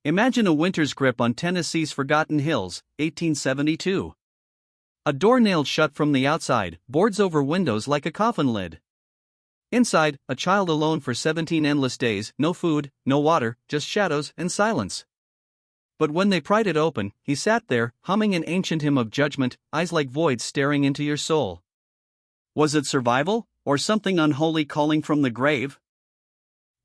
Imagine a winter's grip on Tennessee's forgotten hills, 1872. A door nailed shut from the outside, boards over windows like a coffin lid. Inside, a child alone for 17 endless days, no food, no water, just shadows and silence. But when they pried it open, he sat there, humming an ancient hymn of judgment, eyes like voids staring into your soul. Was it survival, or something unholy calling from the grave?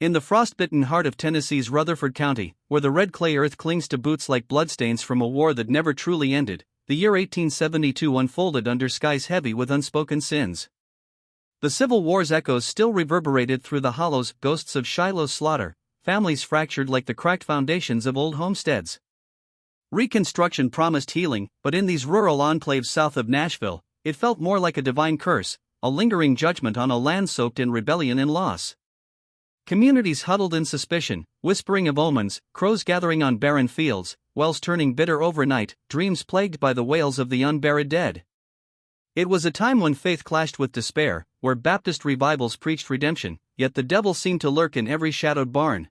In the frostbitten heart of Tennessee's Rutherford County, where the red clay earth clings to boots like bloodstains from a war that never truly ended, the year 1872 unfolded under skies heavy with unspoken sins. The Civil War's echoes still reverberated through the hollows, ghosts of Shiloh's slaughter, families fractured like the cracked foundations of old homesteads. Reconstruction promised healing, but in these rural enclaves south of Nashville, it felt more like a divine curse, a lingering judgment on a land soaked in rebellion and loss. Communities huddled in suspicion, whispering of omens, crows gathering on barren fields, wells turning bitter overnight, dreams plagued by the wails of the unburied dead. It was a time when faith clashed with despair, where Baptist revivals preached redemption, yet the devil seemed to lurk in every shadowed barn.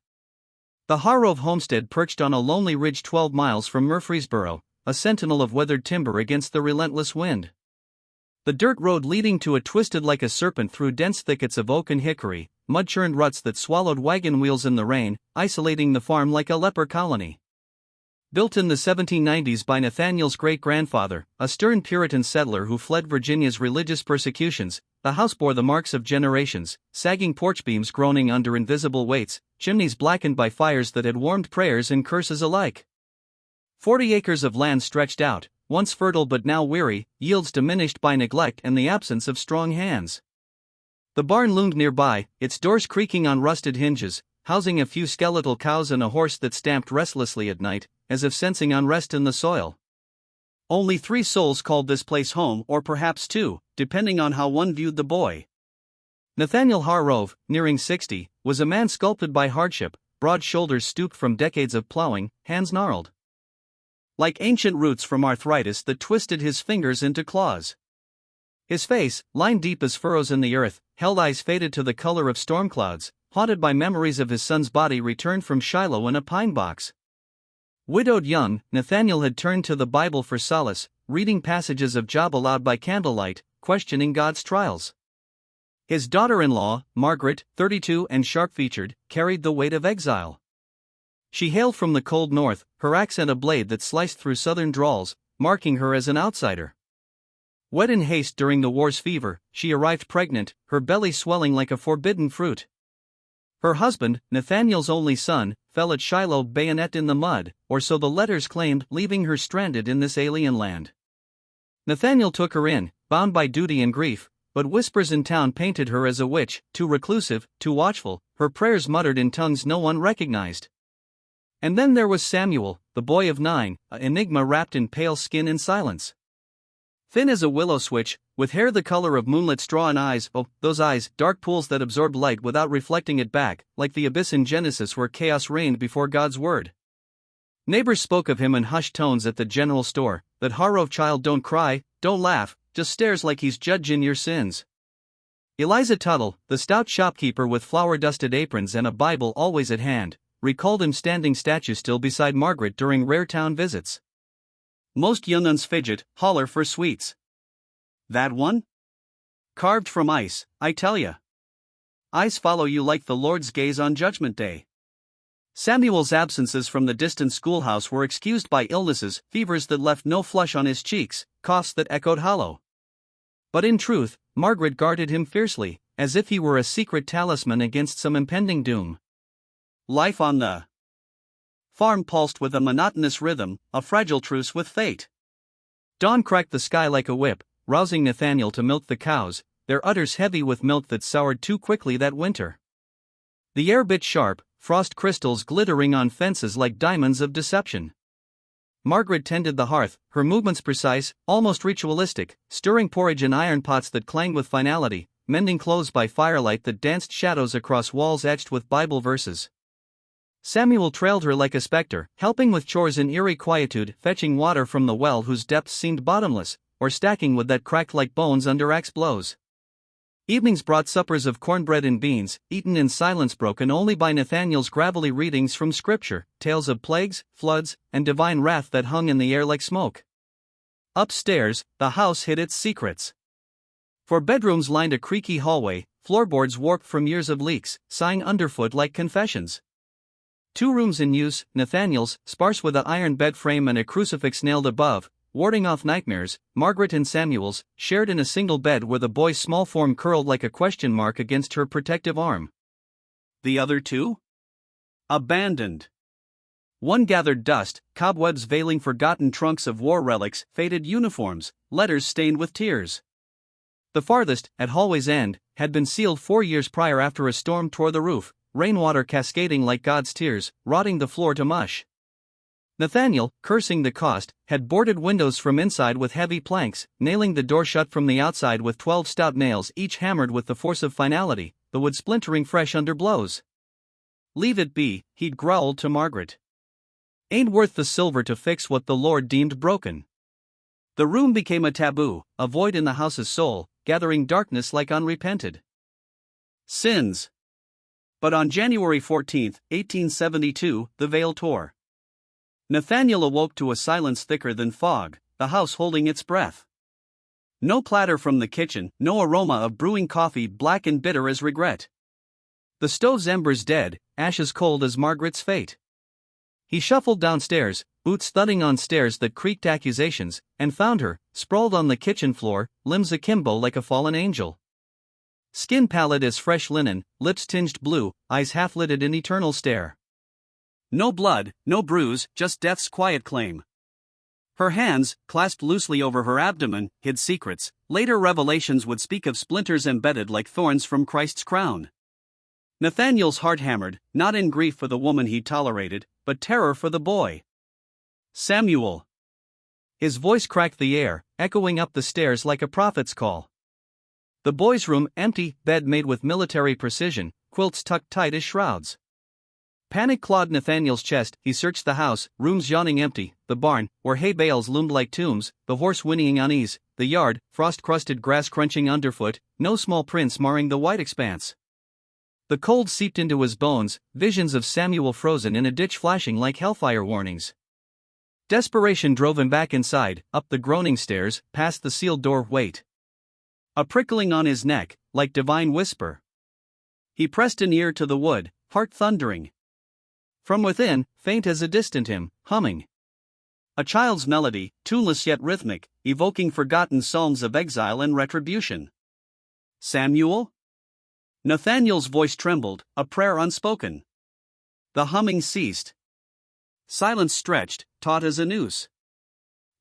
The Harrove homestead perched on a lonely ridge 12 miles from Murfreesboro, a sentinel of weathered timber against the relentless wind. The dirt road leading to it twisted like a serpent through dense thickets of oak and hickory, mud-churned ruts that swallowed wagon wheels in the rain, isolating the farm like a leper colony. Built in the 1790s by Nathaniel's great-grandfather, a stern Puritan settler who fled Virginia's religious persecutions, the house bore the marks of generations, sagging porch beams groaning under invisible weights, chimneys blackened by fires that had warmed prayers and curses alike. 40 acres of land stretched out, once fertile but now weary, yields diminished by neglect and the absence of strong hands. The barn loomed nearby, its doors creaking on rusted hinges, housing a few skeletal cows and a horse that stamped restlessly at night, as if sensing unrest in the soil. Only 3 souls called this place home, or perhaps 2, depending on how one viewed the boy. Nathaniel Harrove, nearing 60, was a man sculpted by hardship, broad shoulders stooped from decades of plowing, hands gnarled like ancient roots from arthritis that twisted his fingers into claws. His face, lined deep as furrows in the earth, held eyes faded to the color of storm clouds, haunted by memories of his son's body returned from Shiloh in a pine box. Widowed young, Nathaniel had turned to the Bible for solace, reading passages of Job aloud by candlelight, questioning God's trials. His daughter-in-law, Margaret, 32 and sharp-featured, carried the weight of exile. She hailed from the cold north, her accent a blade that sliced through southern drawls, marking her as an outsider. Wed in haste during the war's fever, she arrived pregnant, her belly swelling like a forbidden fruit. Her husband, Nathaniel's only son, fell at Shiloh bayonet in the mud, or so the letters claimed, leaving her stranded in this alien land. Nathaniel took her in, bound by duty and grief, but whispers in town painted her as a witch, too reclusive, too watchful, her prayers muttered in tongues no one recognized. And then there was Samuel, the boy of 9, an enigma wrapped in pale skin and silence. Thin as a willow switch, with hair the color of moonlit straw and eyes, oh, those eyes, dark pools that absorbed light without reflecting it back, like the abyss in Genesis where chaos reigned before God's word. Neighbors spoke of him in hushed tones at the general store, that Harrove child don't cry, don't laugh, just stares like he's judging your sins. Eliza Tuttle, the stout shopkeeper with flour-dusted aprons and a Bible always at hand, recalled him standing statue still beside Margaret during rare town visits. Most young uns fidget, holler for sweets. That one? Carved from ice, I tell ya. Eyes follow you like the Lord's gaze on Judgment Day. Samuel's absences from the distant schoolhouse were excused by illnesses, fevers that left no flush on his cheeks, coughs that echoed hollow. But in truth, Margaret guarded him fiercely, as if he were a secret talisman against some impending doom. Life on the farm pulsed with a monotonous rhythm, a fragile truce with fate. Dawn cracked the sky like a whip, rousing Nathaniel to milk the cows, their udders heavy with milk that soured too quickly that winter. The air bit sharp, frost crystals glittering on fences like diamonds of deception. Margaret tended the hearth, her movements precise, almost ritualistic, stirring porridge in iron pots that clanged with finality, mending clothes by firelight that danced shadows across walls etched with Bible verses. Samuel trailed her like a specter, helping with chores in eerie quietude, fetching water from the well whose depths seemed bottomless, or stacking wood that cracked like bones under axe blows. Evenings brought suppers of cornbread and beans, eaten in silence broken only by Nathaniel's gravelly readings from Scripture, tales of plagues, floods, and divine wrath that hung in the air like smoke. Upstairs, the house hid its secrets. For bedrooms lined a creaky hallway, floorboards warped from years of leaks, sighing underfoot like confessions. 2 rooms in use, Nathaniel's, sparse with an iron bed frame and a crucifix nailed above, warding off nightmares. Margaret and Samuel's, shared in a single bed where the boy's small form curled like a question mark against her protective arm. The other 2? Abandoned. One gathered dust, cobwebs veiling forgotten trunks of war relics, faded uniforms, letters stained with tears. The farthest, at hallway's end, had been sealed 4 years prior after a storm tore the roof, rainwater cascading like God's tears, rotting the floor to mush. Nathaniel, cursing the cost, had boarded windows from inside with heavy planks, nailing the door shut from the outside with 12 stout nails, each hammered with the force of finality, the wood splintering fresh under blows. "Leave it be," he'd growled to Margaret. "Ain't worth the silver to fix what the Lord deemed broken." The room became a taboo, a void in the house's soul, gathering darkness like unrepented sins. But on January 14, 1872, the veil tore. Nathaniel awoke to a silence thicker than fog, the house holding its breath. No clatter from the kitchen, no aroma of brewing coffee black and bitter as regret. The stove's embers dead, ashes cold as Margaret's fate. He shuffled downstairs, boots thudding on stairs that creaked accusations, and found her, sprawled on the kitchen floor, limbs akimbo like a fallen angel. Skin pallid as fresh linen, lips tinged blue, eyes half-lidded in eternal stare. No blood, no bruise, just death's quiet claim. Her hands, clasped loosely over her abdomen, hid secrets. Later revelations would speak of splinters embedded like thorns from Christ's crown. Nathaniel's heart hammered, not in grief for the woman he tolerated, but terror for the boy. "Samuel!" His voice cracked the air, echoing up the stairs like a prophet's call. The boy's room empty, bed made with military precision, quilts tucked tight as shrouds. Panic clawed Nathaniel's chest. He searched the house, rooms yawning empty, the barn, where hay bales loomed like tombs, the horse whinnying unease, the yard, frost-crusted grass crunching underfoot, no small prints marring the white expanse. The cold seeped into his bones, visions of Samuel frozen in a ditch flashing like hellfire warnings. Desperation drove him back inside, up the groaning stairs, past the sealed door. Wait. A prickling on his neck, like divine whisper. He pressed an ear to the wood, heart thundering. From within, faint as a distant hymn, humming. A child's melody, tuneless yet rhythmic, evoking forgotten psalms of exile and retribution. "Samuel?" Nathaniel's voice trembled, a prayer unspoken. The humming ceased. Silence stretched, taut as a noose.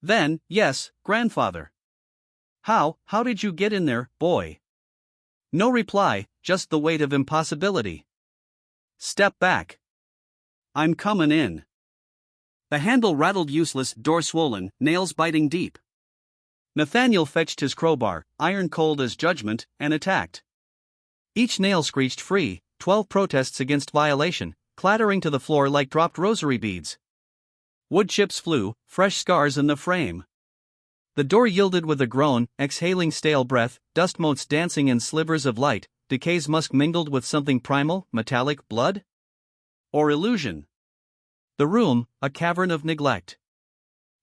Then, "Yes, grandfather." How did you get in there, boy?" No reply, just the weight of impossibility. "Step back. I'm comin' in." The handle rattled useless, door swollen, nails biting deep. Nathaniel fetched his crowbar, iron cold as judgment, and attacked. Each nail screeched free, 12 protests against violation, clattering to the floor like dropped rosary beads. Wood chips flew, fresh scars in the frame. The door yielded with a groan, exhaling stale breath, dust motes dancing in slivers of light, decay's musk mingled with something primal, metallic, blood? Or illusion? The room, a cavern of neglect.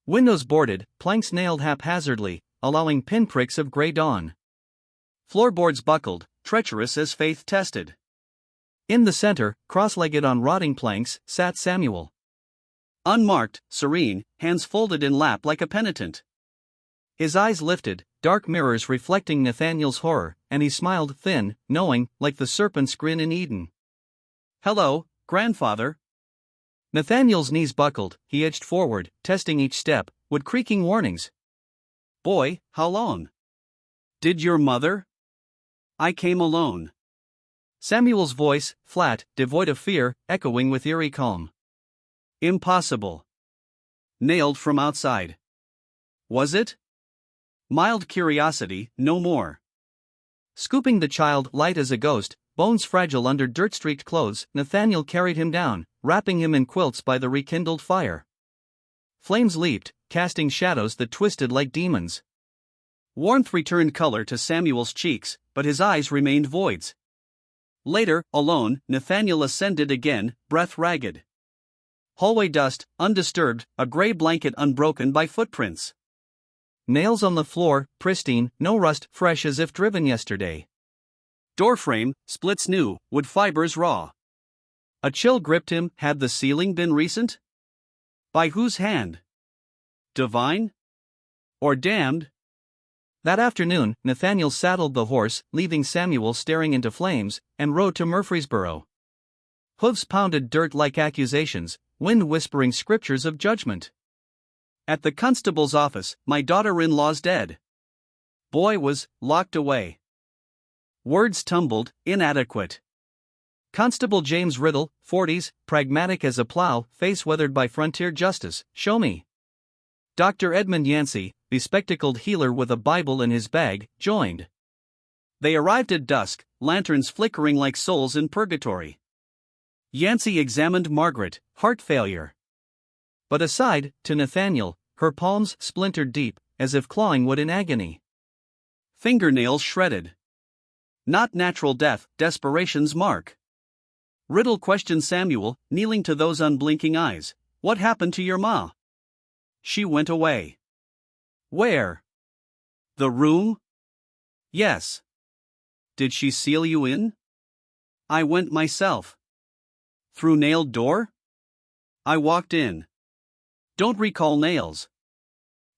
Windows boarded, planks nailed haphazardly, allowing pinpricks of gray dawn. Floorboards buckled, treacherous as faith tested. In the center, cross-legged on rotting planks, sat Samuel. Unmarked, serene, hands folded in lap like a penitent. His eyes lifted, dark mirrors reflecting Nathaniel's horror, and he smiled thin, knowing, like the serpent's grin in Eden. "Hello, grandfather." Nathaniel's knees buckled, he edged forward, testing each step, with creaking warnings. "Boy, how long? Did your mother?" "I came alone." Samuel's voice, flat, devoid of fear, echoing with eerie calm. "Impossible. Nailed from outside." "Was it?" Mild curiosity, no more. Scooping the child, light as a ghost, bones fragile under dirt-streaked clothes, Nathaniel carried him down, wrapping him in quilts by the rekindled fire. Flames leaped, casting shadows that twisted like demons. Warmth returned color to Samuel's cheeks, but his eyes remained voids. Later, alone, Nathaniel ascended again, breath ragged. Hallway dust, undisturbed, a gray blanket unbroken by footprints. Nails on the floor, pristine, no rust, fresh as if driven yesterday. Doorframe, splits new, wood fibers raw. A chill gripped him. Had the ceiling been recent? By whose hand? Divine? Or damned? That afternoon, Nathaniel saddled the horse, leaving Samuel staring into flames, and rode to Murfreesboro. Hooves pounded dirt like accusations, wind whispering scriptures of judgment. At the constable's office, my daughter-in-law's dead. Boy was locked away. Words tumbled, inadequate. Constable James Riddle, 40s, pragmatic as a plow, face weathered by frontier justice, show me. Dr. Edmund Yancey, bespectacled healer with a Bible in his bag, joined. They arrived at dusk, lanterns flickering like souls in purgatory. Yancey examined Margaret, heart failure. But aside, to Nathaniel, her palms splintered deep, as if clawing wood in agony. Fingernails shredded. Not natural death, desperation's mark. Riddle questioned Samuel, kneeling to those unblinking eyes. What happened to your ma? She went away. Where? The room? Yes. Did she seal you in? I went myself. Through nailed door? I walked in. Don't recall nails.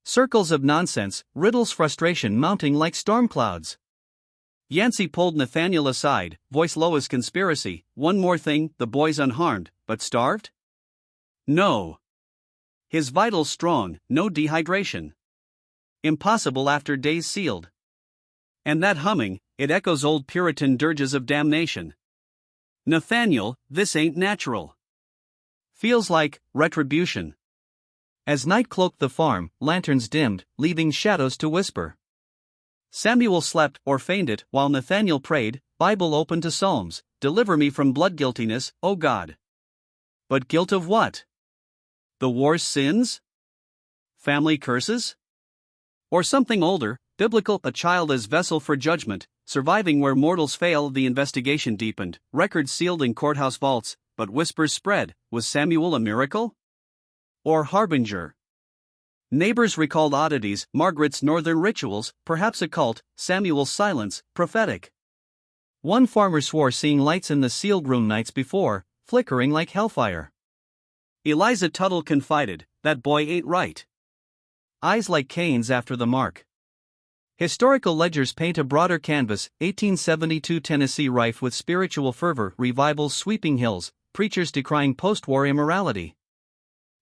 Circles of nonsense, Riddle's frustration mounting like storm clouds. Yancey pulled Nathaniel aside, voice low as conspiracy. One more thing, the boy's unharmed, but starved? No. His vitals strong, no dehydration. Impossible after days sealed. And that humming, it echoes old Puritan dirges of damnation. Nathaniel, this ain't natural. Feels like retribution. As night cloaked the farm, lanterns dimmed, leaving shadows to whisper. Samuel slept or feigned it while Nathaniel prayed, Bible open to Psalms, deliver me from blood guiltiness, O God. But guilt of what? The war's sins? Family curses? Or something older, biblical, a child as vessel for judgment, surviving where mortals fail. The investigation deepened, records sealed in courthouse vaults, but whispers spread. Was Samuel a miracle? Or harbinger? Neighbors recalled oddities, Margaret's northern rituals, perhaps a cult, Samuel's silence, prophetic. One farmer swore seeing lights in the sealed room nights before, flickering like hellfire. Eliza Tuttle confided, that boy ain't right. Eyes like Cain's after the mark. Historical ledgers paint a broader canvas, 1872 Tennessee rife with spiritual fervor, revivals sweeping hills, preachers decrying post-war immorality.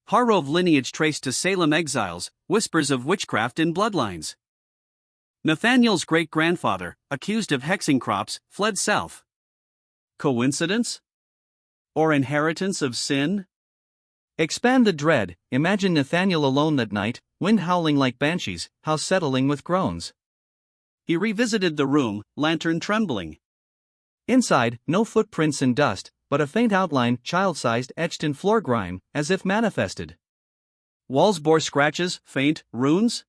Harrove lineage traced to Salem exiles, whispers of witchcraft in bloodlines. Nathaniel's great-grandfather, accused of hexing crops, fled south. Coincidence? Or inheritance of sin? Expand the dread, imagine Nathaniel alone that night, wind howling like banshees, house settling with groans. He revisited the room, lantern trembling. Inside, no footprints in dust, but a faint outline, child-sized, etched in floor grime, as if manifested. Walls bore scratches, faint, runes?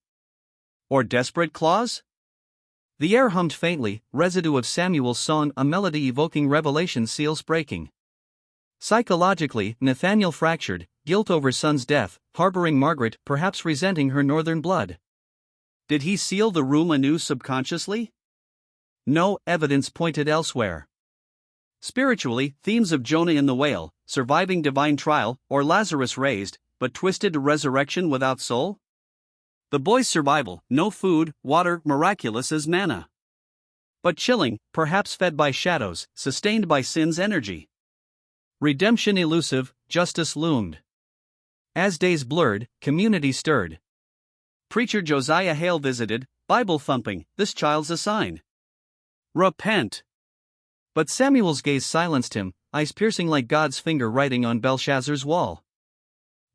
Or desperate claws? The air hummed faintly, residue of Samuel's song, a melody evoking revelation, seals breaking. Psychologically, Nathaniel fractured, guilt over son's death, harboring Margaret, perhaps resenting her northern blood. Did he seal the room anew subconsciously? No, evidence pointed elsewhere. Spiritually, themes of Jonah and the whale, surviving divine trial, or Lazarus raised, but twisted to resurrection without soul? The boy's survival, no food, water, miraculous as manna. But chilling, perhaps fed by shadows, sustained by sin's energy. Redemption elusive, justice loomed. As days blurred, community stirred. Preacher Josiah Hale visited, Bible thumping, this child's a sign. Repent. But Samuel's gaze silenced him, eyes piercing like God's finger writing on Belshazzar's wall.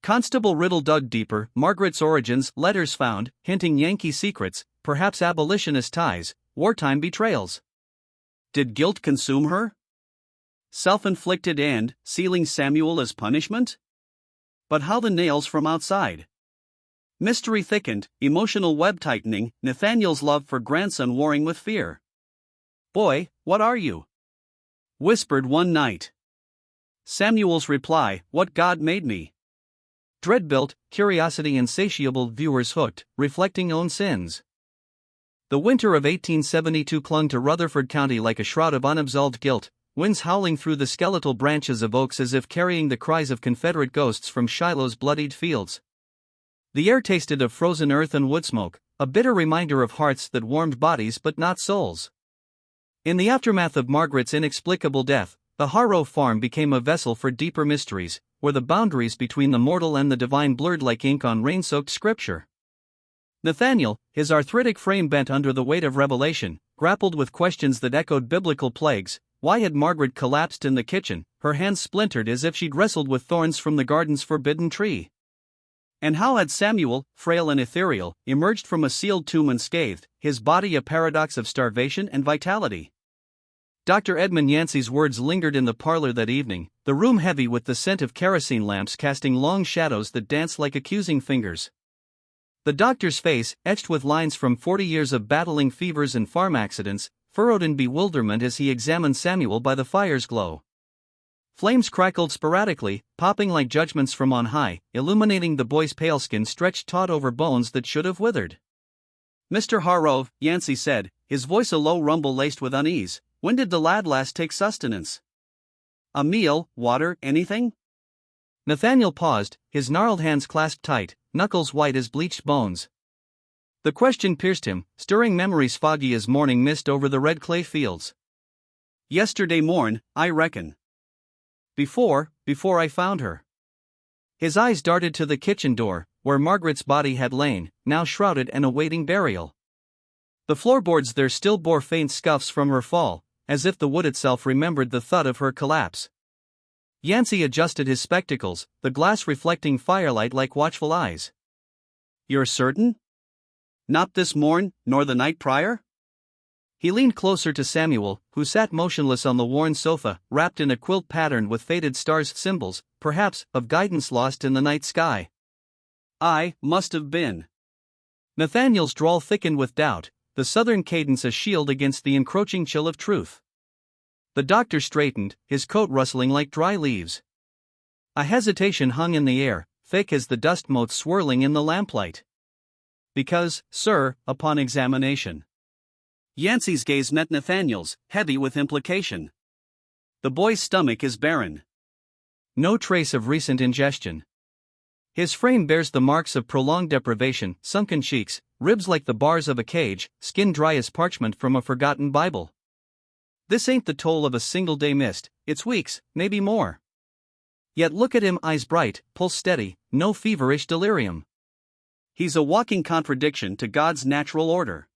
Constable Riddle dug deeper, Margaret's origins, letters found, hinting Yankee secrets, perhaps abolitionist ties, wartime betrayals. Did guilt consume her? Self-inflicted and, sealing Samuel as punishment? But how the nails from outside? Mystery thickened, emotional web tightening, Nathaniel's love for grandson warring with fear. "Boy, what are you?" whispered one night. Samuel's reply, "What God made me." Dread built, curiosity insatiable, viewers hooked, reflecting own sins. The winter of 1872 clung to Rutherford County like a shroud of unabsolved guilt, winds howling through the skeletal branches of oaks as if carrying the cries of Confederate ghosts from Shiloh's bloodied fields. The air tasted of frozen earth and wood smoke, a bitter reminder of hearts that warmed bodies but not souls. In the aftermath of Margaret's inexplicable death, the Harrove farm became a vessel for deeper mysteries, where the boundaries between the mortal and the divine blurred like ink on rain-soaked scripture. Nathaniel, his arthritic frame bent under the weight of revelation, grappled with questions that echoed biblical plagues. Why had Margaret collapsed in the kitchen, her hands splintered as if she'd wrestled with thorns from the garden's forbidden tree? And how had Samuel, frail and ethereal, emerged from a sealed tomb unscathed, his body a paradox of starvation and vitality? Dr. Edmund Yancey's words lingered in the parlor that evening, the room heavy with the scent of kerosene lamps casting long shadows that danced like accusing fingers. The doctor's face, etched with lines from 40 years of battling fevers and farm accidents, furrowed in bewilderment as he examined Samuel by the fire's glow. Flames crackled sporadically, popping like judgments from on high, illuminating the boy's pale skin stretched taut over bones that should have withered. "Mr. Harrove," Yancey said, his voice a low rumble laced with unease, "when did the lad last take sustenance? A meal, water, anything?" Nathaniel paused, his gnarled hands clasped tight, knuckles white as bleached bones. The question pierced him, stirring memories foggy as morning mist over the red clay fields. "Yesterday morn, I reckon. Before I found her." His eyes darted to the kitchen door, where Margaret's body had lain, now shrouded and awaiting burial. The floorboards there still bore faint scuffs from her fall, as if the wood itself remembered the thud of her collapse. Yancey adjusted his spectacles, the glass reflecting firelight like watchful eyes. "You're certain? Not this morn, nor the night prior?" He leaned closer to Samuel, who sat motionless on the worn sofa, wrapped in a quilt patterned with faded stars, symbols, perhaps, of guidance lost in the night sky. "I must have been." Nathaniel's drawl thickened with doubt, the southern cadence a shield against the encroaching chill of truth. The doctor straightened, his coat rustling like dry leaves. A hesitation hung in the air, thick as the dust motes swirling in the lamplight. "Because, sir, upon examination." Yancey's gaze met Nathaniel's, heavy with implication. "The boy's stomach is barren. No trace of recent ingestion. His frame bears the marks of prolonged deprivation, sunken cheeks, ribs like the bars of a cage, skin dry as parchment from a forgotten Bible. This ain't the toll of a single day missed, it's weeks, maybe more. Yet look at him, eyes bright, pulse steady, no feverish delirium. He's a walking contradiction to God's natural order."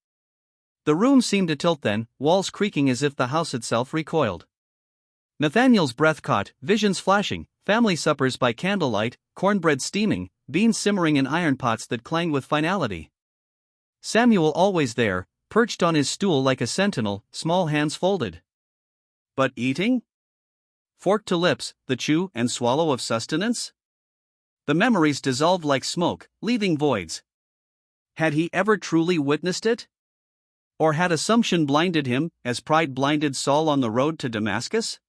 The room seemed to tilt then, walls creaking as if the house itself recoiled. Nathaniel's breath caught, visions flashing, family suppers by candlelight, cornbread steaming, beans simmering in iron pots that clanged with finality. Samuel always there, perched on his stool like a sentinel, small hands folded. But eating? Fork to lips, the chew and swallow of sustenance? The memories dissolved like smoke, leaving voids. Had he ever truly witnessed it? Or had assumption blinded him, as pride blinded Saul on the road to Damascus?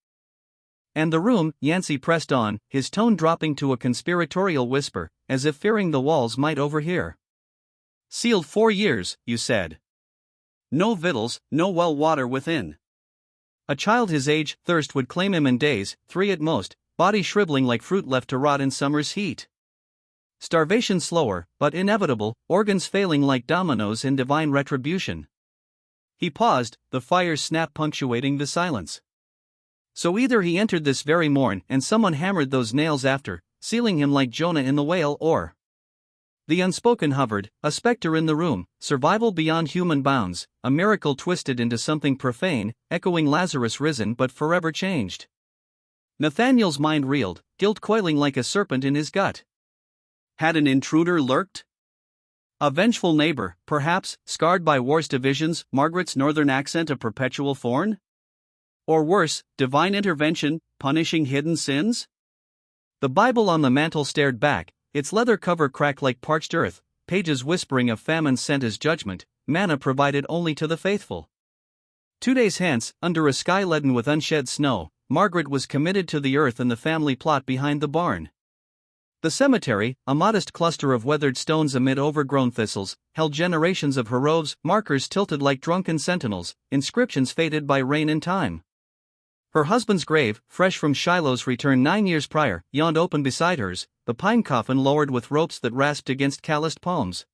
And the room, Yancey pressed on, his tone dropping to a conspiratorial whisper, as if fearing the walls might overhear. "Sealed 4 years, you said. No victuals, no well water within. A child his age, thirst would claim him in days, 3 at most, body shriveling like fruit left to rot in summer's heat. Starvation slower, but inevitable, organs failing like dominoes in divine retribution." He paused, the fire's snap punctuating the silence. "So either he entered this very morn and someone hammered those nails after, sealing him like Jonah in the whale, or—" The unspoken hovered, a specter in the room, survival beyond human bounds, a miracle twisted into something profane, echoing Lazarus risen but forever changed. Nathaniel's mind reeled, guilt coiling like a serpent in his gut. Had an intruder lurked? A vengeful neighbor, perhaps, scarred by war's divisions, Margaret's northern accent a perpetual thorn? Or worse, divine intervention, punishing hidden sins? The Bible on the mantel stared back, its leather cover cracked like parched earth, pages whispering of famine sent as judgment, manna provided only to the faithful. 2 days hence, under a sky leaden with unshed snow, Margaret was committed to the earth in the family plot behind the barn. The cemetery, a modest cluster of weathered stones amid overgrown thistles, held generations of Harroves, markers tilted like drunken sentinels, inscriptions faded by rain and time. Her husband's grave, fresh from Shiloh's return 9 years prior, yawned open beside hers, the pine coffin lowered with ropes that rasped against calloused palms.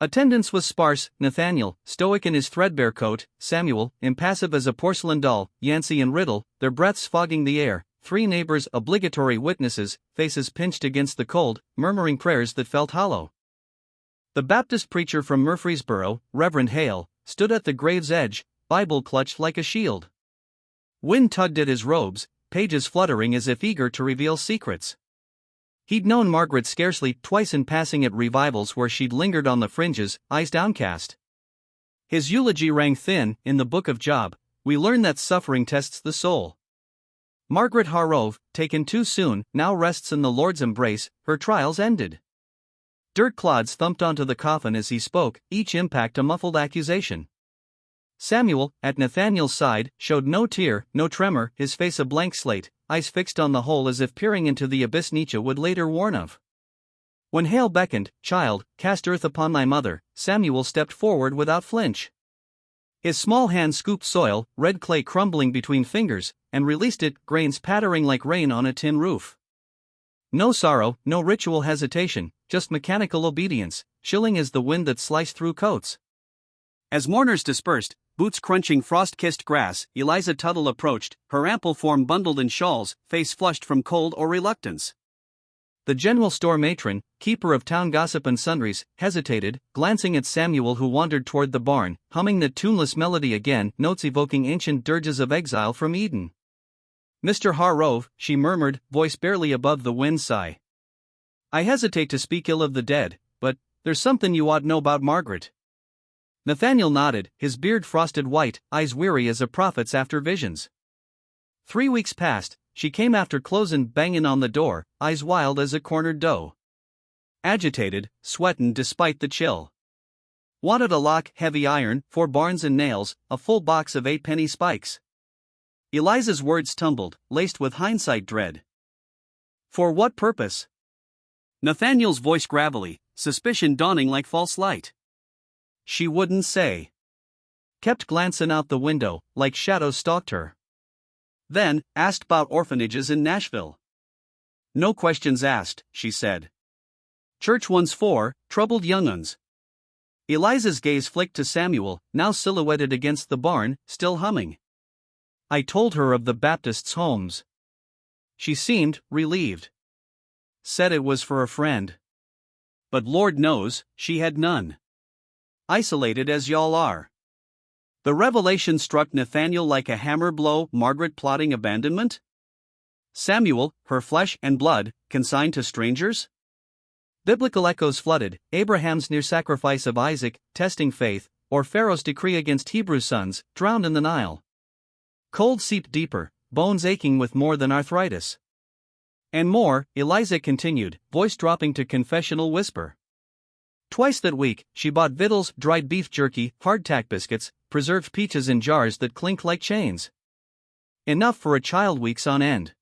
Attendance was sparse: Nathaniel, stoic in his threadbare coat; Samuel, impassive as a porcelain doll; Yancey and Riddle, their breaths fogging the air; 3 neighbors, obligatory witnesses, faces pinched against the cold, murmuring prayers that felt hollow. The Baptist preacher from Murfreesboro, Reverend Hale, stood at the grave's edge, Bible clutched like a shield. Wind tugged at his robes, pages fluttering as if eager to reveal secrets. He'd known Margaret scarcely twice in passing at revivals where she'd lingered on the fringes, eyes downcast. His eulogy rang thin. In the book of Job, we learn that suffering tests the soul. Margaret Harrove, taken too soon, now rests in the Lord's embrace, her trials ended. Dirt clods thumped onto the coffin as he spoke, each impact a muffled accusation. Samuel, at Nathaniel's side, showed no tear, no tremor, his face a blank slate, eyes fixed on the hole as if peering into the abyss Nietzsche would later warn of. When Hale beckoned, "Child, cast earth upon thy mother," Samuel stepped forward without flinch. His small hand scooped soil, red clay crumbling between fingers, and released it, grains pattering like rain on a tin roof. No sorrow, no ritual hesitation, just mechanical obedience, chilling as the wind that sliced through coats. As mourners dispersed, boots crunching frost-kissed grass, Eliza Tuttle approached, her ample form bundled in shawls, face flushed from cold or reluctance. The general store matron, keeper of town gossip and sundries, hesitated, glancing at Samuel who wandered toward the barn, humming the tuneless melody again, notes evoking ancient dirges of exile from Eden. "Mr. Harrove," she murmured, voice barely above the wind sigh. "I hesitate to speak ill of the dead, but there's something you ought know about Margaret." Nathaniel nodded, his beard frosted white, eyes weary as a prophet's after visions. 3 weeks passed. She came after closin' bangin' on the door, eyes wild as a cornered doe. Agitated, sweatin' despite the chill. Wanted a lock, heavy iron, 4 barns and nails, a full box of 8-penny spikes. Eliza's words tumbled, laced with hindsight dread. "For what purpose?" Nathaniel's voice gravelly, suspicion dawning like false light. She wouldn't say. Kept glancin' out the window, like shadows stalked her. Then, asked about orphanages in Nashville. "No questions asked," she said. "Church ones for troubled young'uns." Eliza's gaze flicked to Samuel, now silhouetted against the barn, still humming. "I told her of the Baptists' homes." She seemed relieved. "Said it was for a friend. But Lord knows, she had none. Isolated as y'all are." The revelation struck Nathaniel like a hammer blow. Margaret plotting abandonment? Samuel, her flesh and blood, consigned to strangers? Biblical echoes flooded, Abraham's near sacrifice of Isaac, testing faith, or Pharaoh's decree against Hebrew sons, drowned in the Nile. Cold seeped deeper, bones aching with more than arthritis. And more, Eliza continued, voice dropping to confessional whisper. Twice that week, she bought victuals, dried beef jerky, hardtack biscuits, preserved peaches in jars that clink like chains. Enough for a child weeks on end.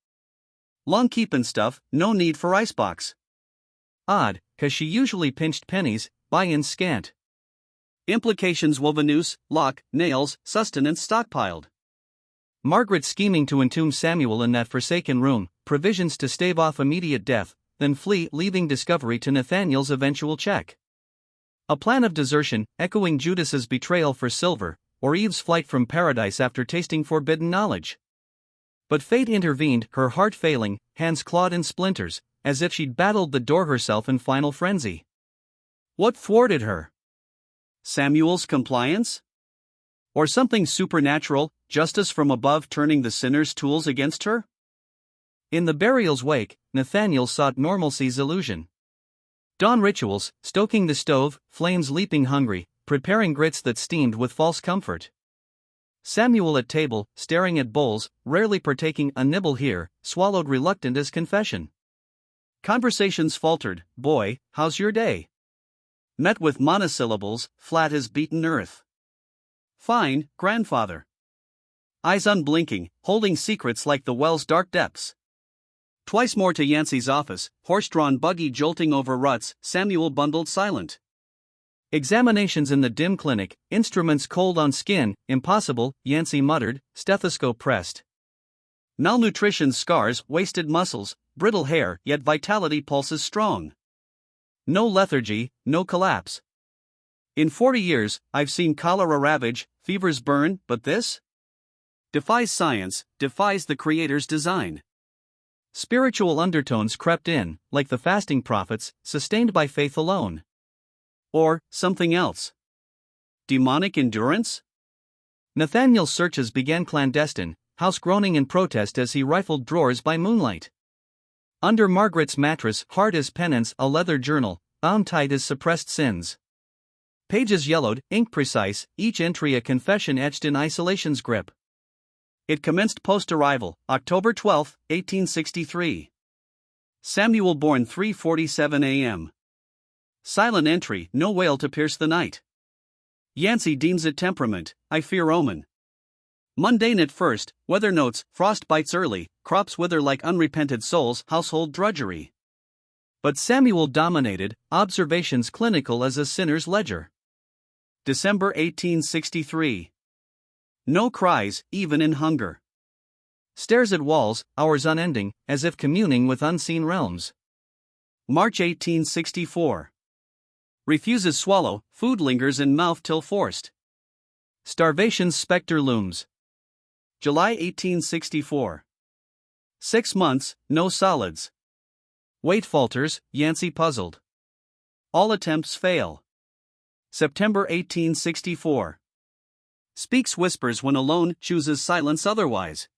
Long keepin' stuff, no need for icebox. Odd, 'cause she usually pinched pennies, buy-in scant. Implications wove a noose, lock, nails, sustenance stockpiled. Margaret scheming to entomb Samuel in that forsaken room, provisions to stave off immediate death, then flee, leaving discovery to Nathaniel's eventual check. A plan of desertion, echoing Judas's betrayal for silver, or Eve's flight from paradise after tasting forbidden knowledge. But fate intervened, her heart failing, hands clawed in splinters, as if she'd battled the door herself in final frenzy. What thwarted her? Samuel's compliance? Or something supernatural, justice from above turning the sinner's tools against her? In the burial's wake, Nathaniel sought normalcy's illusion. Dawn rituals, stoking the stove, flames leaping hungry, preparing grits that steamed with false comfort. Samuel at table, staring at bowls, rarely partaking a nibble here, swallowed reluctant as confession. Conversations faltered, "Boy, how's your day?" Met with monosyllables, flat as beaten earth. Fine, grandfather. Eyes unblinking, holding secrets like the well's dark depths. Twice more to Yancey's office, horse-drawn buggy jolting over ruts, Samuel bundled silent. Examinations in the dim clinic, instruments cold on skin, impossible, Yancey muttered, stethoscope pressed. Malnutrition scars, wasted muscles, brittle hair, yet vitality pulses strong. No lethargy, no collapse. In 40 years, I've seen cholera ravage, fevers burn, but this? Defies science, defies the Creator's design. Spiritual undertones crept in, like the fasting prophets, sustained by faith alone. Or, something else. Demonic endurance? Nathaniel's searches began clandestine, house groaning in protest as he rifled drawers by moonlight. Under Margaret's mattress, hard as penance, a leather journal, bound tight as suppressed sins. Pages yellowed, ink precise, each entry a confession etched in isolation's grip. It commenced post-arrival, October 12, 1863. Samuel born 3:47 a.m. Silent entry, no wail to pierce the night. Yancey deems it temperament, I fear omen. Mundane at first, weather notes, frost bites early, crops wither like unrepented souls, household drudgery. But Samuel dominated, observations clinical as a sinner's ledger. December 1863. No cries, even in hunger. Stares at walls, hours unending, as if communing with unseen realms. March 1864. Refuses swallow, food lingers in mouth till forced. Starvation's specter looms. July 1864. 6 months, no solids. Weight falters, Yancey puzzled. All attempts fail. September 1864. Speaks whispers when alone, chooses silence otherwise.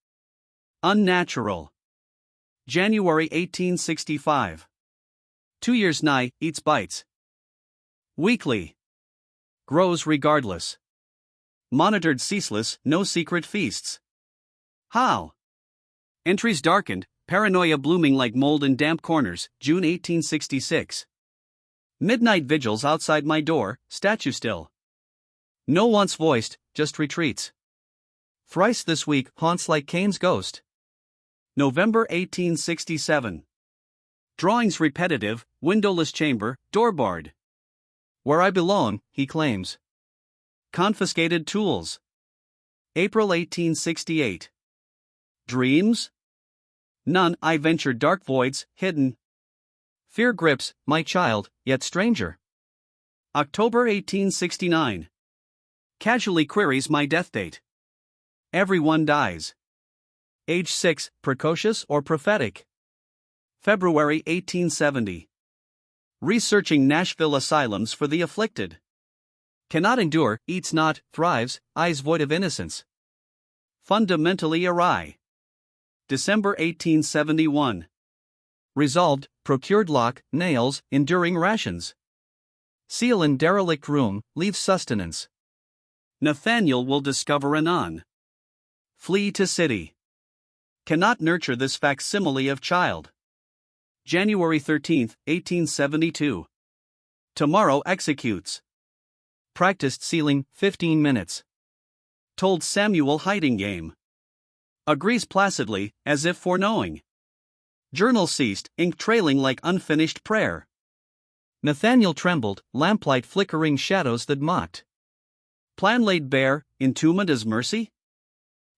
Unnatural. January 1865. 2 years nigh, eats bites. Weekly. Grows regardless. Monitored ceaseless, no secret feasts. How? Entries darkened, paranoia blooming like mold in damp corners, June 1866. Midnight vigils outside my door, statue still. No once voiced, just retreats. Thrice this week, haunts like Cain's ghost. November 1867. Drawings repetitive, windowless chamber, door barred. Where I belong, he claims. Confiscated tools. April 1868. Dreams? None, I venture dark voids, hidden. Fear grips, my child, yet stranger. October 1869. Casually queries my death date. Everyone dies. Age 6, precocious or prophetic? February 1870. Researching Nashville asylums for the afflicted. Cannot endure, eats not, thrives, eyes void of innocence. Fundamentally awry. December 1871. Resolved, procured lock, nails, enduring rations. Seal in derelict room, leaves sustenance. Nathaniel will discover anon. Flee to city. Cannot nurture this facsimile of child. January 13, 1872. Tomorrow executes. Practiced sealing, 15 minutes. Told Samuel hiding game. Agrees placidly, as if foreknowing. Journal ceased, ink trailing like unfinished prayer. Nathaniel trembled, lamplight flickering shadows that mocked. Plan laid bare, entombment as mercy?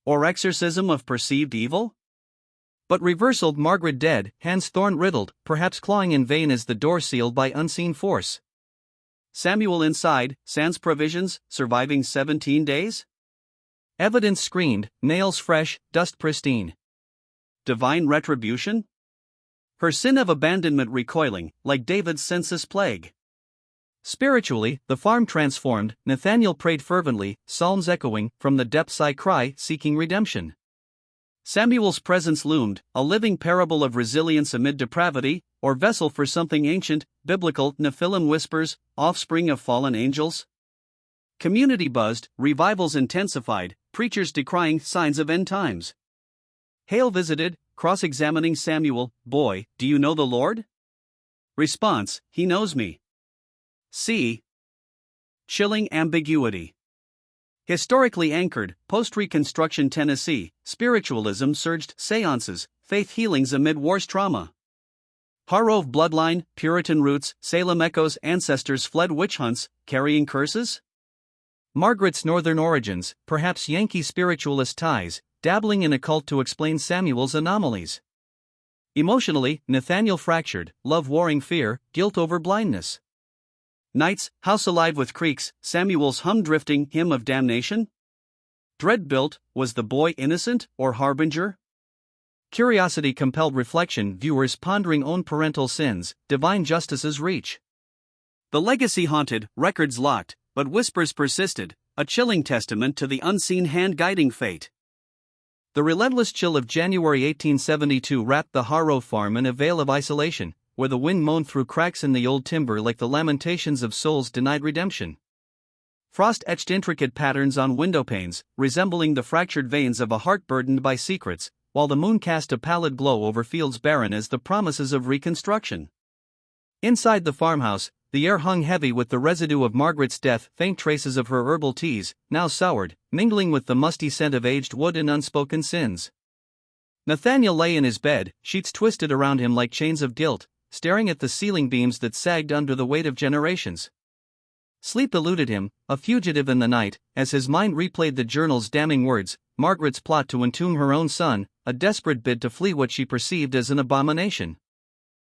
Or exorcism of perceived evil? But reversaled Margaret dead, hands thorn riddled, perhaps clawing in vain as the door sealed by unseen force. Samuel inside, sans provisions, surviving 17 days? Evidence screened, nails fresh, dust pristine. Divine retribution? Her sin of abandonment recoiling, like David's census plague. Spiritually, the farm transformed, Nathaniel prayed fervently, psalms echoing, from the depths I cry, seeking redemption. Samuel's presence loomed, a living parable of resilience amid depravity, or vessel for something ancient, biblical, Nephilim whispers, offspring of fallen angels? Community buzzed, revivals intensified, preachers decrying signs of end times. Hale visited, cross-examining Samuel, boy, do you know the Lord? Response, he knows me. C. Chilling ambiguity. Historically anchored, post-Reconstruction Tennessee, spiritualism surged, seances, faith healings amid war's trauma. Harrove bloodline, Puritan roots, Salem echoes, ancestors fled witch hunts, carrying curses? Margaret's northern origins, perhaps Yankee spiritualist ties, dabbling in a cult to explain Samuel's anomalies. Emotionally, Nathaniel fractured, love warring fear, guilt over blindness. Nights, house alive with creaks, Samuel's hum-drifting hymn of damnation? Dread built, was the boy innocent or harbinger? Curiosity compelled reflection, viewers pondering own parental sins, divine justice's reach. The legacy haunted, records locked, but whispers persisted, a chilling testament to the unseen hand guiding fate. The relentless chill of January 1872 wrapped the Harrove farm in a veil of isolation, where the wind moaned through cracks in the old timber like the lamentations of souls denied redemption. Frost etched intricate patterns on windowpanes, resembling the fractured veins of a heart burdened by secrets, while the moon cast a pallid glow over fields barren as the promises of reconstruction. Inside the farmhouse, the air hung heavy with the residue of Margaret's death, faint traces of her herbal teas, now soured, mingling with the musty scent of aged wood and unspoken sins. Nathaniel lay in his bed, sheets twisted around him like chains of guilt, staring at the ceiling beams that sagged under the weight of generations. Sleep eluded him, a fugitive in the night, as his mind replayed the journal's damning words, Margaret's plot to entomb her own son, a desperate bid to flee what she perceived as an abomination.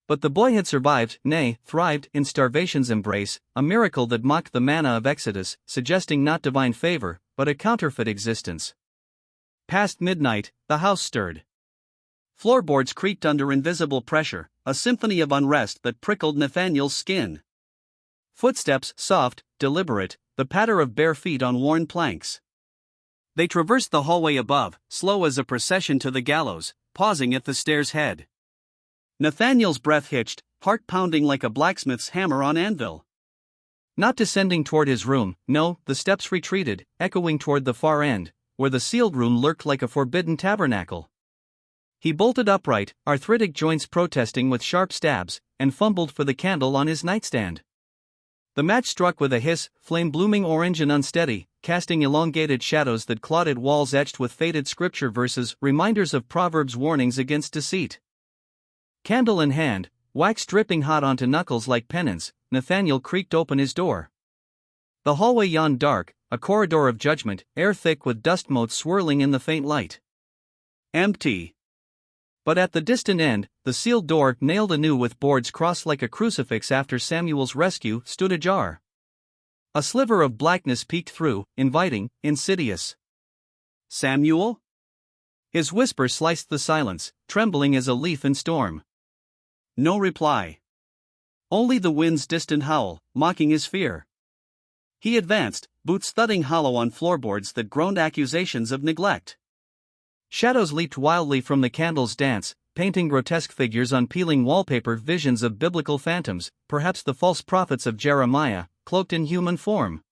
But the boy had survived, nay, thrived, in starvation's embrace, a miracle that mocked the manna of Exodus, suggesting not divine favor, but a counterfeit existence. Past midnight, the house stirred. Floorboards creaked under invisible pressure, a symphony of unrest that prickled Nathaniel's skin. Footsteps, soft, deliberate, the patter of bare feet on worn planks. They traversed the hallway above, slow as a procession to the gallows, pausing at the stair's head. Nathaniel's breath hitched, heart pounding like a blacksmith's hammer on anvil. Not descending toward his room, no, the steps retreated, echoing toward the far end, where the sealed room lurked like a forbidden tabernacle. He bolted upright, arthritic joints protesting with sharp stabs, and fumbled for the candle on his nightstand. The match struck with a hiss, flame blooming orange and unsteady, casting elongated shadows that clotted walls etched with faded scripture verses, reminders of Proverbs' warnings against deceit. Candle in hand, wax dripping hot onto knuckles like penance, Nathaniel creaked open his door. The hallway yawned dark, a corridor of judgment, air thick with dust motes swirling in the faint light. Empty. But at the distant end, the sealed door, nailed anew with boards crossed like a crucifix after Samuel's rescue, stood ajar. A sliver of blackness peeked through, inviting, insidious. Samuel? His whisper sliced the silence, trembling as a leaf in storm. No reply. Only the wind's distant howl, mocking his fear. He advanced, boots thudding hollow on floorboards that groaned accusations of neglect. Shadows leaped wildly from the candle's dance, painting grotesque figures on peeling wallpaper, visions of biblical phantoms, perhaps the false prophets of Jeremiah, cloaked in human form.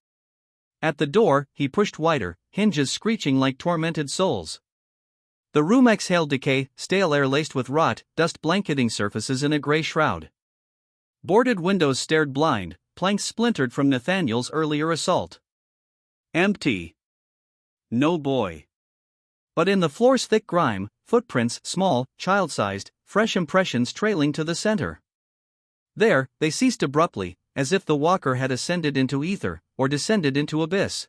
At the door, he pushed wider, hinges screeching like tormented souls. The room exhaled decay, stale air laced with rot, dust blanketing surfaces in a gray shroud. Boarded windows stared blind, planks splintered from Nathaniel's earlier assault. Empty. No boy. But in the floor's thick grime, footprints, small, child-sized, fresh impressions trailing to the center. There, they ceased abruptly, as if the walker had ascended into ether, or descended into abyss.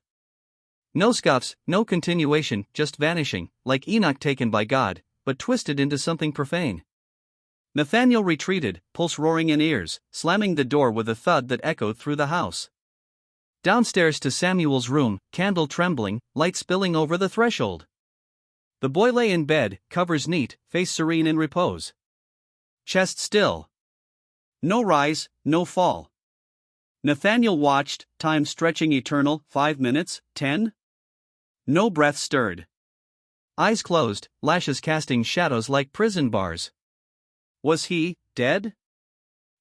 No scuffs, no continuation, just vanishing, like Enoch taken by God, but twisted into something profane. Nathaniel retreated, pulse roaring in ears, slamming the door with a thud that echoed through the house. Downstairs to Samuel's room, candle trembling, light spilling over the threshold. The boy lay in bed, covers neat, face serene in repose. Chest still. No rise, no fall. Nathaniel watched, time stretching eternal, 5 minutes, 10. No breath stirred. Eyes closed, lashes casting shadows like prison bars. Was he dead?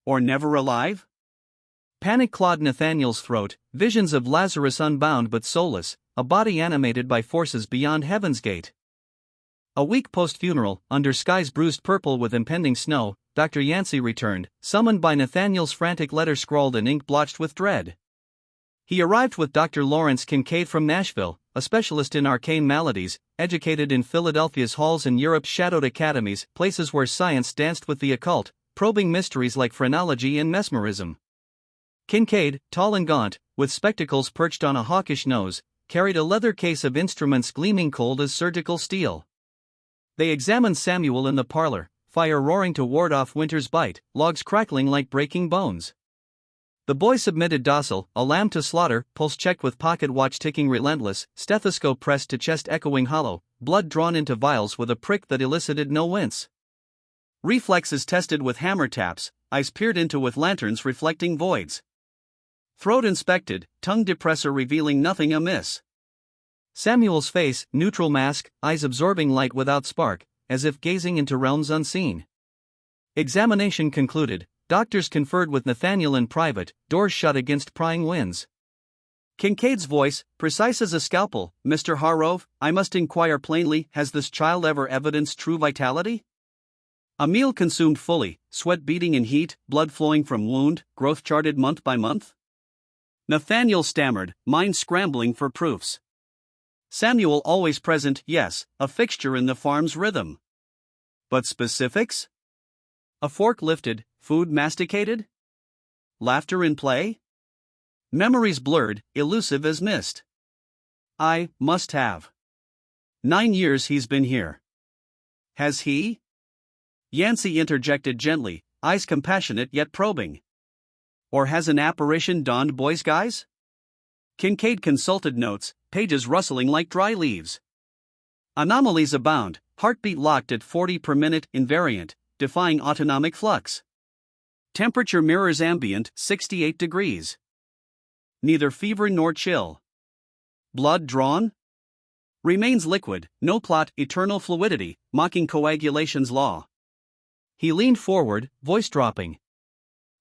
Or never alive? Panic clawed Nathaniel's throat, visions of Lazarus unbound but soulless, a body animated by forces beyond heaven's gate. A week post-funeral, under skies bruised purple with impending snow, Dr. Yancey returned, summoned by Nathaniel's frantic letter scrawled in ink blotched with dread. He arrived with Dr. Lawrence Kincaid from Nashville, a specialist in arcane maladies, educated in Philadelphia's halls and Europe's shadowed academies, places where science danced with the occult, probing mysteries like phrenology and mesmerism. Kincaid, tall and gaunt, with spectacles perched on a hawkish nose, carried a leather case of instruments gleaming cold as surgical steel. They examined Samuel in the parlor, fire roaring to ward off winter's bite, logs crackling like breaking bones. The boy submitted docile, a lamb to slaughter, pulse checked with pocket watch ticking relentless, stethoscope pressed to chest echoing hollow, blood drawn into vials with a prick that elicited no wince. Reflexes tested with hammer taps, eyes peered into with lanterns reflecting voids. Throat inspected, tongue depressor revealing nothing amiss. Samuel's face, neutral mask, eyes absorbing light without spark, as if gazing into realms unseen. Examination concluded, doctors conferred with Nathaniel in private, doors shut against prying winds. Kincaid's voice, precise as a scalpel, "Mr. Harrove, I must inquire plainly, has this child ever evidenced true vitality?" A meal consumed fully, sweat beating in heat, blood flowing from wound, growth charted month by month? Nathaniel stammered, mind scrambling for proofs. Samuel always present, yes, a fixture in the farm's rhythm. But specifics? A fork lifted, food masticated? Laughter in play? Memories blurred, elusive as mist. I must have. 9 years he's been here. Has he? Yancey interjected gently, eyes compassionate yet probing. Or has an apparition donned boy's guise? Kincaid consulted notes, pages rustling like dry leaves. Anomalies abound, heartbeat locked at 40 per minute, invariant, defying autonomic flux. Temperature mirrors ambient, 68 degrees. Neither fever nor chill. Blood drawn? Remains liquid, no clot, eternal fluidity, mocking coagulation's law. He leaned forward, voice dropping.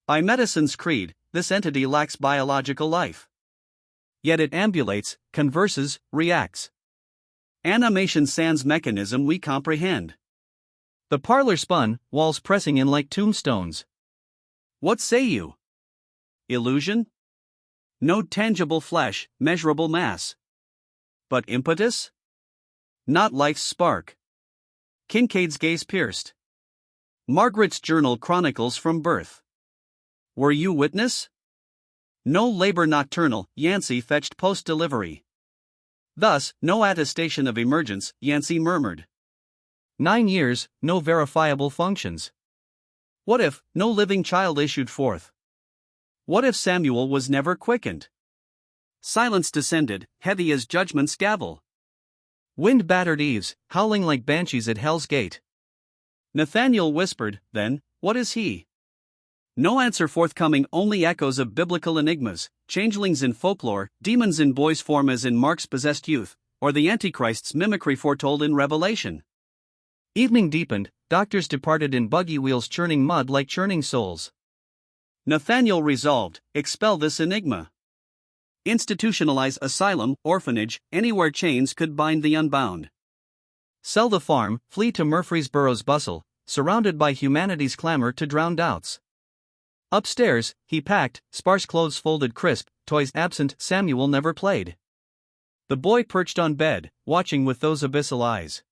By medicine's creed, this entity lacks biological life. Yet it ambulates, converses, reacts. Animation sans mechanism we comprehend. The parlor spun, walls pressing in like tombstones. What say you? Illusion? No tangible flesh, measurable mass. But impetus? Not life's spark. Kincaid's gaze pierced. Margaret's journal chronicles from birth. Were you witness? No labor nocturnal, Yancey fetched post-delivery. Thus, no attestation of emergence, Yancey murmured. 9 years, no verifiable functions. What if no living child issued forth? What if Samuel was never quickened? Silence descended, heavy as judgment's gavel. Wind-battered eaves, howling like banshees at Hell's Gate. Nathaniel whispered, then, what is he? No answer forthcoming, only echoes of biblical enigmas, changelings in folklore, demons in boy's form as in Mark's possessed youth, or the Antichrist's mimicry foretold in Revelation. Evening deepened, doctors departed in buggy wheels churning mud like churning souls. Nathaniel resolved, expel this enigma. Institutionalize asylum, orphanage, anywhere chains could bind the unbound. Sell the farm, flee to Murfreesboro's bustle, surrounded by humanity's clamor to drown doubts. Upstairs, he packed, sparse clothes folded crisp, toys absent, Samuel never played. The boy perched on bed, watching with those abyssal eyes.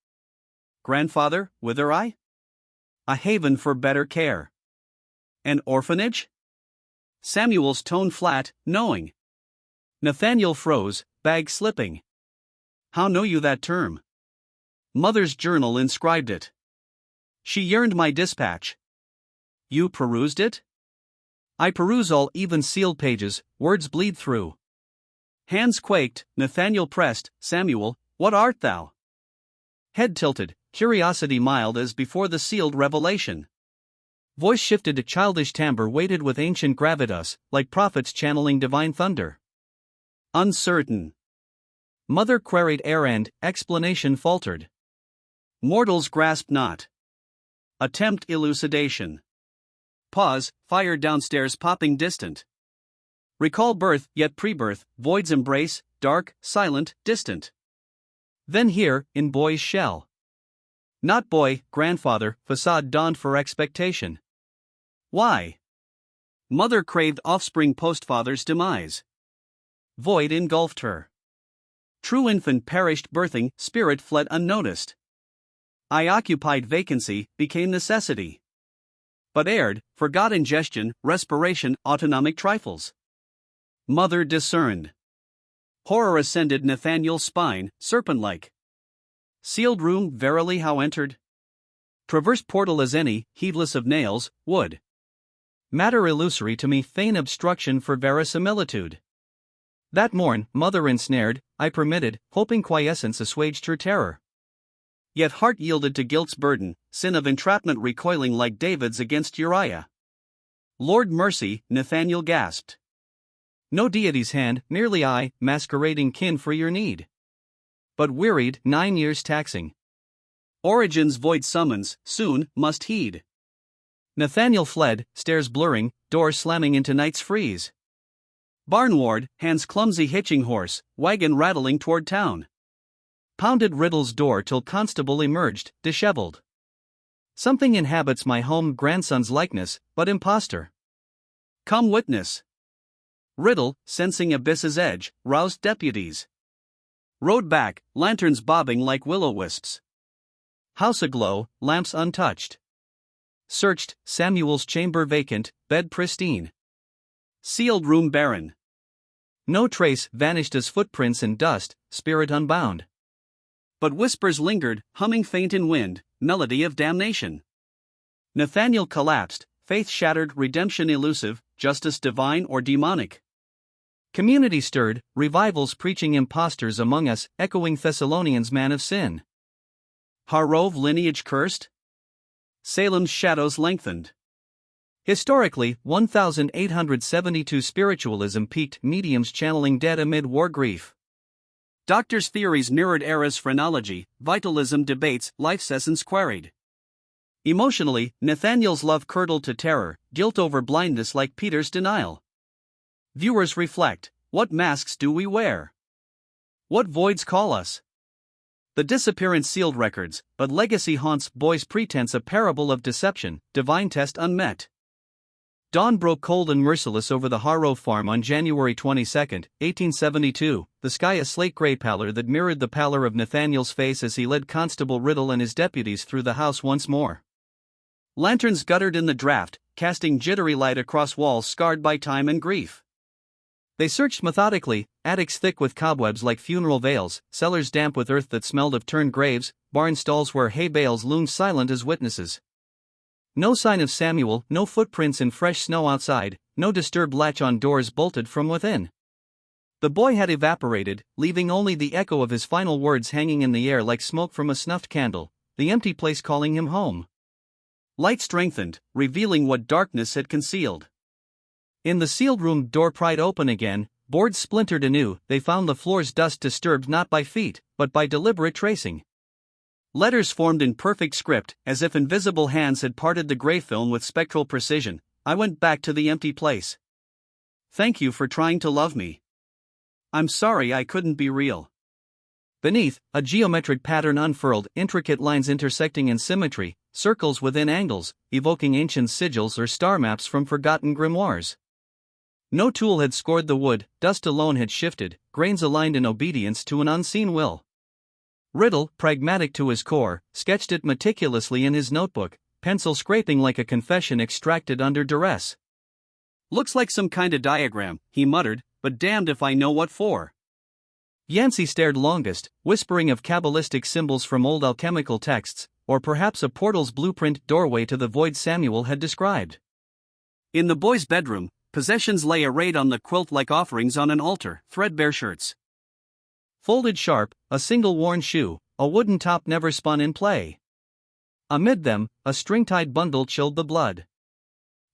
Grandfather, whither I? A haven for better care. An orphanage? Samuel's tone flat, knowing. Nathaniel froze, bag slipping. How know you that term? Mother's journal inscribed it. She yearned my dispatch. You perused it? I peruse all even sealed pages, words bleed through. Hands quaked, Nathaniel pressed, Samuel, what art thou? Head tilted, curiosity mild as before the sealed revelation. Voice shifted to childish timbre weighted with ancient gravitas, like prophets channeling divine thunder. Uncertain. Mother queried errand, explanation faltered. Mortals grasp not. Attempt elucidation. Pause, fire downstairs popping distant. Recall birth, yet pre-birth, void's embrace, dark, silent, distant. Then here, in boy's shell. Not boy, grandfather, facade donned for expectation. Why? Mother craved offspring post father's demise. Void engulfed her. True infant perished birthing, spirit fled unnoticed. I occupied vacancy, became necessity. But aired, forgot ingestion, respiration, autonomic trifles. Mother discerned. Horror ascended Nathaniel's spine, serpent-like. Sealed room, verily how entered? Traverse portal as any, heedless of nails, would. Matter illusory to me, feign obstruction for verisimilitude. That morn, mother ensnared, I permitted, hoping quiescence assuaged her terror. Yet heart yielded to guilt's burden, sin of entrapment recoiling like David's against Uriah. Lord mercy, Nathaniel gasped. No deity's hand, merely I, masquerading kin for your need. But wearied, 9 years taxing. Origin's void summons, soon, must heed. Nathaniel fled, stairs blurring, door slamming into night's freeze. Barnward, hands clumsy hitching horse, wagon rattling toward town. Pounded Riddle's door till constable emerged, disheveled. Something inhabits my home grandson's likeness, but impostor. Come witness. Riddle, sensing abyss's edge, roused deputies. Rode back, lanterns bobbing like will-o-wisps. House aglow, lamps untouched. Searched, Samuel's chamber vacant, bed pristine. Sealed room barren. No trace, vanished as footprints in dust, spirit unbound. But whispers lingered, humming faint in wind, melody of damnation. Nathaniel collapsed, faith shattered, redemption elusive, justice divine or demonic. Community stirred, revivals preaching impostors among us, echoing Thessalonians' man of sin. Harrove lineage cursed? Salem's shadows lengthened. Historically, 1872 spiritualism peaked, mediums channeling dead amid war grief. Doctors' theories mirrored era's phrenology, vitalism debates, life's essence queried. Emotionally, Nathaniel's love curdled to terror, guilt over blindness like Peter's denial. Viewers reflect, what masks do we wear? What voids call us? The disappearance sealed records, but legacy haunts boy's pretense, a parable of deception, divine test unmet. Dawn broke cold and merciless over the Harrove farm on January 22, 1872, the sky a slate-gray pallor that mirrored the pallor of Nathaniel's face as he led Constable Riddle and his deputies through the house once more. Lanterns guttered in the draught, casting jittery light across walls scarred by time and grief. They searched methodically, attics thick with cobwebs like funeral veils, cellars damp with earth that smelled of turned graves, barn stalls where hay bales loomed silent as witnesses. No sign of Samuel, no footprints in fresh snow outside, no disturbed latch on doors bolted from within. The boy had evaporated, leaving only the echo of his final words hanging in the air like smoke from a snuffed candle, the empty place calling him home. Light strengthened, revealing what darkness had concealed. In the sealed room, door pried open again, boards splintered anew, they found the floor's dust disturbed not by feet, but by deliberate tracing. Letters formed in perfect script, as if invisible hands had parted the gray film with spectral precision. I went back to the empty place. Thank you for trying to love me. I'm sorry I couldn't be real. Beneath, a geometric pattern unfurled, intricate lines intersecting in symmetry, circles within angles, evoking ancient sigils or star maps from forgotten grimoires. No tool had scored the wood, dust alone had shifted, grains aligned in obedience to an unseen will. Riddle, pragmatic to his core, sketched it meticulously in his notebook, pencil scraping like a confession extracted under duress. Looks like some kind of diagram, he muttered, but damned if I know what for. Yancey stared longest, whispering of Kabbalistic symbols from old alchemical texts, or perhaps a portal's blueprint doorway to the void Samuel had described. In the boy's bedroom, possessions lay arrayed on the quilt like offerings on an altar, threadbare shirts folded sharp, a single worn shoe, a wooden top never spun in play. Amid them, a string-tied bundle chilled the blood.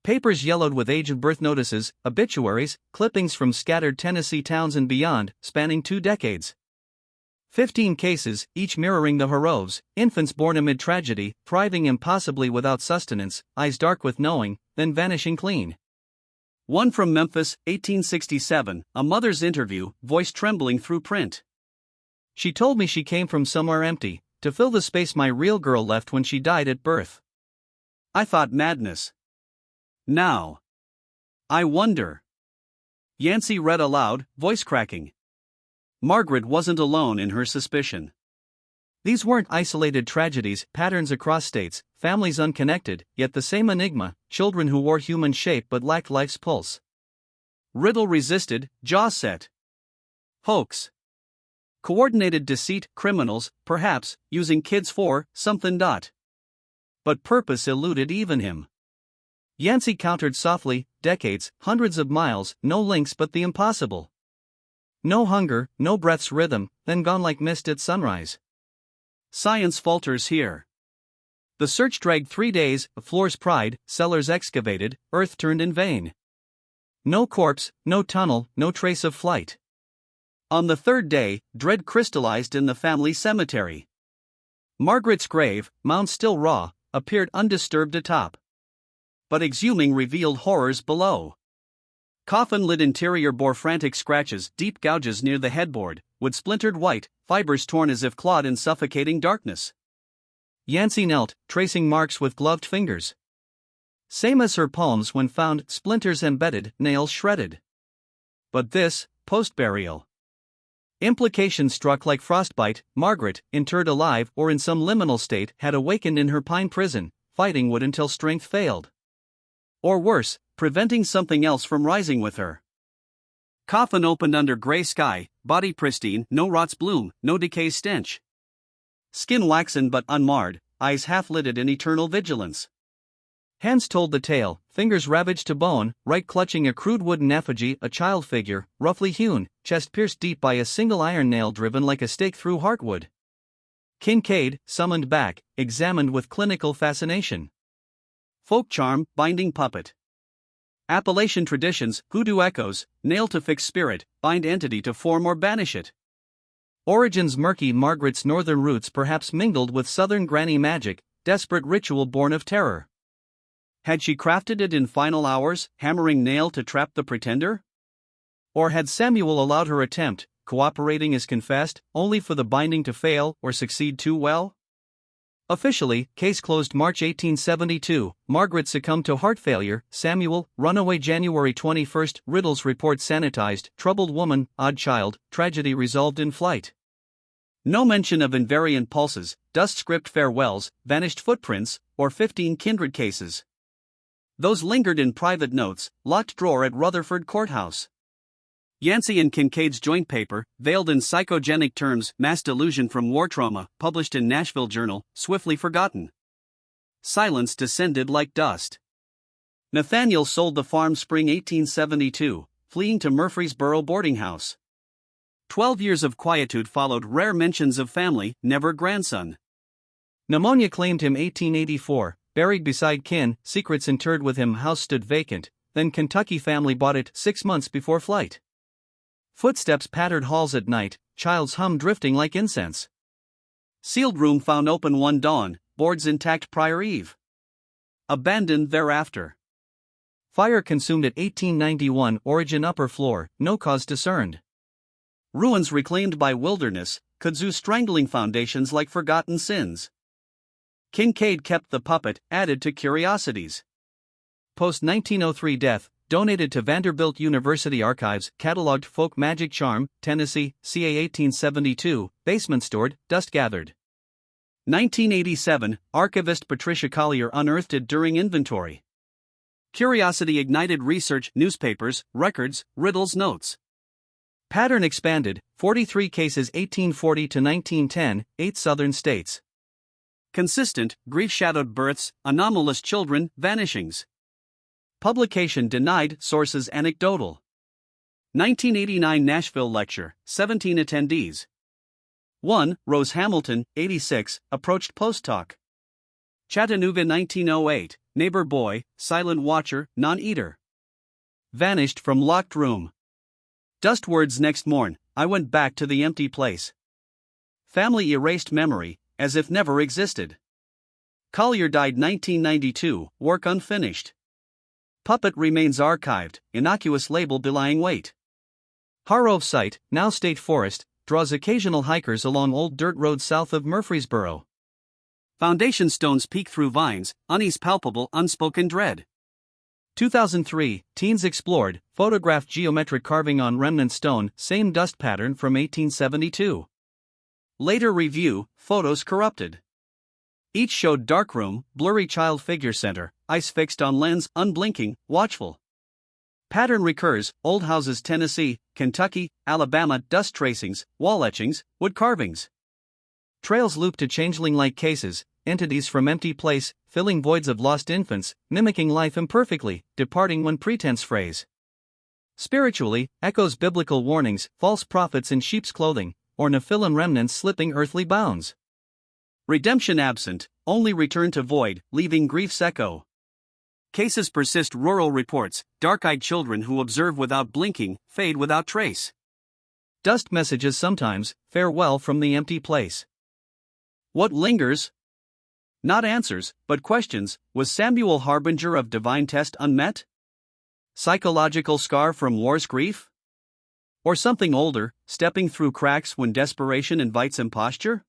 Papers yellowed with age of birth notices, obituaries, clippings from scattered Tennessee towns and beyond, spanning 2 decades. 15 cases, each mirroring the Harroves, infants born amid tragedy, thriving impossibly without sustenance, eyes dark with knowing, then vanishing clean. One from Memphis, 1867, a mother's interview, voice trembling through print. She told me she came from somewhere empty, to fill the space my real girl left when she died at birth. I thought madness. Now I wonder. Yancey read aloud, voice cracking. Margaret wasn't alone in her suspicion. These weren't isolated tragedies, patterns across states, families unconnected, yet the same enigma, children who wore human shape but lacked life's pulse. Riddle resisted, jaw set. Hoax. Coordinated deceit, criminals, perhaps, using kids for something. But purpose eluded even him. Yancey countered softly, decades, hundreds of miles, no links but the impossible. No hunger, no breath's rhythm, then gone like mist at sunrise. Science falters here. The search dragged 3 days, floors pried, cellars excavated, earth turned in vain. No corpse, no tunnel, no trace of flight. On the 3rd day, dread crystallized in the family cemetery. Margaret's grave, mound still raw, appeared undisturbed atop. But exhuming revealed horrors below. Coffin lid interior bore frantic scratches, deep gouges near the headboard, wood splintered white, fibers torn as if clawed in suffocating darkness. Yancey knelt, tracing marks with gloved fingers. Same as her palms when found, splinters embedded, nails shredded. But this, post-burial. Implications struck like frostbite. Margaret, interred alive or in some liminal state, had awakened in her pine prison, fighting wood until strength failed. Or worse, preventing something else from rising with her. Coffin opened under gray sky, body pristine, no rot's bloom, no decay stench. Skin waxen but unmarred, eyes half-lidded in eternal vigilance. Hands told the tale, fingers ravaged to bone, right clutching a crude wooden effigy, a child figure, roughly hewn, chest pierced deep by a single iron nail driven like a stake through heartwood. Kincaid, summoned back, examined with clinical fascination. Folk charm, binding puppet. Appalachian traditions, hoodoo echoes, nail to fix spirit, bind entity to form or banish it. Origins murky. Margaret's northern roots perhaps mingled with southern granny magic, desperate ritual born of terror. Had she crafted it in final hours, hammering nail to trap the pretender? Or had Samuel allowed her attempt, cooperating as confessed, only for the binding to fail or succeed too well? Officially, case closed March 1872, Margaret succumbed to heart failure, Samuel, runaway January 21, Riddle's report sanitized, troubled woman, odd child, tragedy resolved in flight. No mention of invariant pulses, dust-script farewells, vanished footprints, or 15 kindred cases. Those lingered in private notes, locked drawer at Rutherford Courthouse. Yancey and Kincaid's joint paper, veiled in psychogenic terms, Mass Delusion from War Trauma, published in Nashville Journal, swiftly forgotten. Silence descended like dust. Nathaniel sold the farm spring 1872, fleeing to Murfreesboro boarding house. 12 years of quietude followed, rare mentions of family, never grandson. Pneumonia claimed him 1884, buried beside kin, secrets interred with him, house stood vacant, then Kentucky family bought it 6 months before flight. Footsteps pattered halls at night, child's hum drifting like incense. Sealed room found open one dawn, boards intact prior eve. Abandoned thereafter. Fire consumed at 1891, origin upper floor, no cause discerned. Ruins reclaimed by wilderness, kudzu strangling foundations like forgotten sins. Kincaid kept the puppet, added to curiosities. Post-1903 death, donated to Vanderbilt University Archives, cataloged folk magic charm, Tennessee, ca. 1872, basement stored, dust gathered. 1987, archivist Patricia Collier unearthed it during inventory. Curiosity ignited research, newspapers, records, riddles, notes. Pattern expanded, 43 cases 1840 to 1910, 8 southern states. Consistent, grief-shadowed births, anomalous children, vanishings. Publication denied, sources anecdotal. 1989 Nashville lecture, 17 attendees. 1. Rose Hamilton, 86, approached post-talk. Chattanooga 1908, neighbor boy, silent watcher, non-eater. Vanished from locked room. Dust words next morn, I went back to the empty place. Family erased memory, as if never existed. Collier died 1992, work unfinished. Puppet remains archived, innocuous label belying weight. Harrove site, now state forest, draws occasional hikers along old dirt roads south of Murfreesboro. Foundation stones peek through vines, unease palpable, unspoken dread. 2003, teens explored, photographed geometric carving on remnant stone, same dust pattern from 1872. Later review, photos corrupted. Each showed darkroom, blurry child figure center, eyes fixed on lens, unblinking, watchful. Pattern recurs, old houses Tennessee, Kentucky, Alabama, dust tracings, wall etchings, wood carvings. Trails loop to changeling-like cases, entities from empty place, filling voids of lost infants, mimicking life imperfectly, departing when pretense phrase. Spiritually, echoes biblical warnings, false prophets in sheep's clothing, or Nephilim remnants slipping earthly bounds. Redemption absent, only return to void, leaving grief's echo. Cases persist. Rural reports, dark-eyed children who observe without blinking, fade without trace. Dust messages sometimes, farewell from the empty place. What lingers? Not answers, but questions. Was Samuel harbinger of divine test unmet? Psychological scar from war's grief? Or something older, stepping through cracks when desperation invites imposture?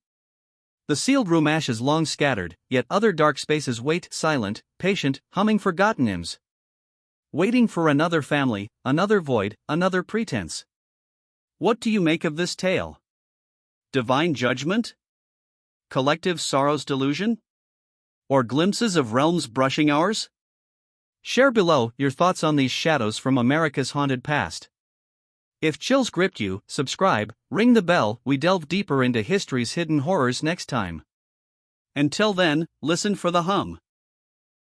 The sealed room ashes long scattered, yet other dark spaces wait, silent, patient, humming forgotten hymns. Waiting for another family, another void, another pretense. What do you make of this tale? Divine judgment? Collective sorrow's delusion? Or glimpses of realms brushing ours? Share below your thoughts on these shadows from America's haunted past. If chills gripped you, subscribe, ring the bell. We delve deeper into history's hidden horrors next time. Until then, listen for the hum.